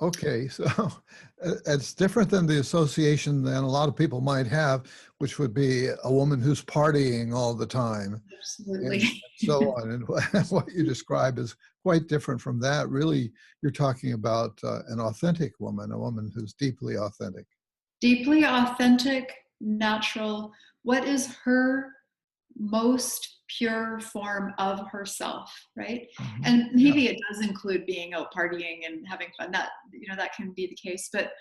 Okay, so it's different than the association than a lot of people might have, which would be a woman who's partying all the time and Absolutely. so on. And what you describe is quite different from that. Really, you're talking about an authentic woman, a woman who's deeply authentic. Deeply authentic, natural. What is her most pure form of herself, right? Mhm. And Yeah. maybe it does include being out partying and having fun. That, that can be the case. But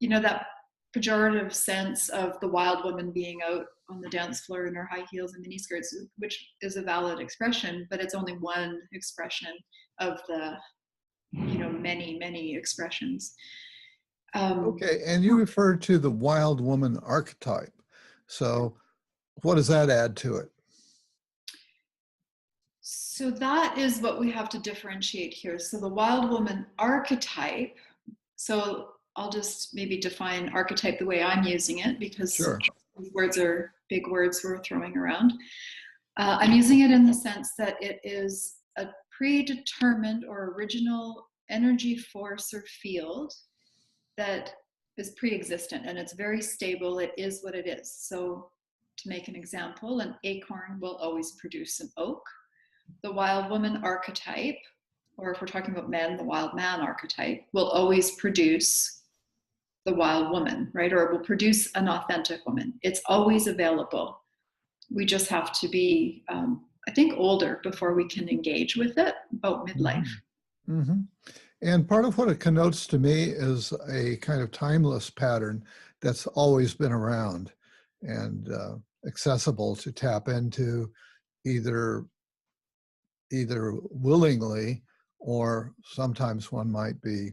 that pejorative sense of the wild woman being out on the dance floor in her high heels and miniskirts, which is a valid expression, but it's only one expression of the many, many expressions. Okay, and you referred to the wild woman archetype. So what does that add to it? So that is what we have to differentiate here. So the wild woman archetype, so I'll just maybe define archetype the way I'm using it, because Sure. these words are big words we're throwing around. I'm using it in the sense that it is a predetermined or original energy force or field that is pre-existent, and it's very stable. It is what it is. So to make an example, an acorn will always produce an oak. The wild woman archetype, or if we're talking about men, the wild man archetype, will always produce the wild woman, right? Or it will produce an authentic woman. It's always available. We just have to be, I think, older before we can engage with it, about midlife. Mm-hmm. Mm-hmm. And part of what it connotes to me is a kind of timeless pattern that's always been around and accessible to tap into either willingly, or sometimes one might be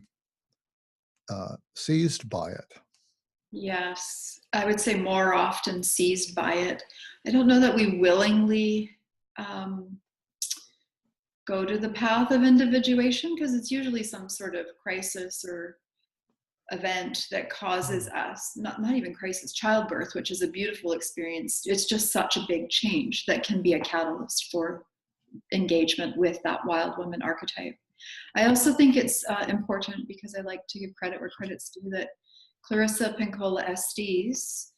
seized by it. Yes, I would say more often seized by it. I don't know that we willingly um, go to the path of individuation, because it's usually some sort of crisis or event that causes us, not even crisis, childbirth, which is a beautiful experience. It's just such a big change that can be a catalyst for engagement with that wild woman archetype. I also think it's important, because I like to give credit where credit's due, that Clarissa Pinkola Estes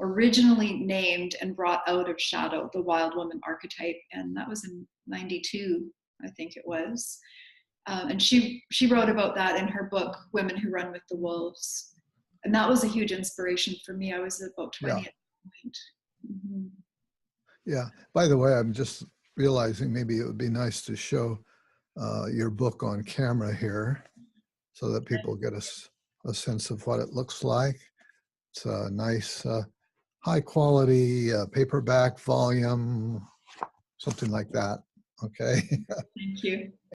originally named and brought out of shadow the wild woman archetype, and that was in '92, I think it was. And she wrote about that in her book Women Who Run with the Wolves, and that was a huge inspiration for me. I was about 20 Yeah. at that point. Mm-hmm. Yeah. By the way, I'm just realizing maybe it would be nice to show your book on camera here so that people get a sense of what it looks like. It's a nice, high quality paperback volume, something like that. Okay. Thank you.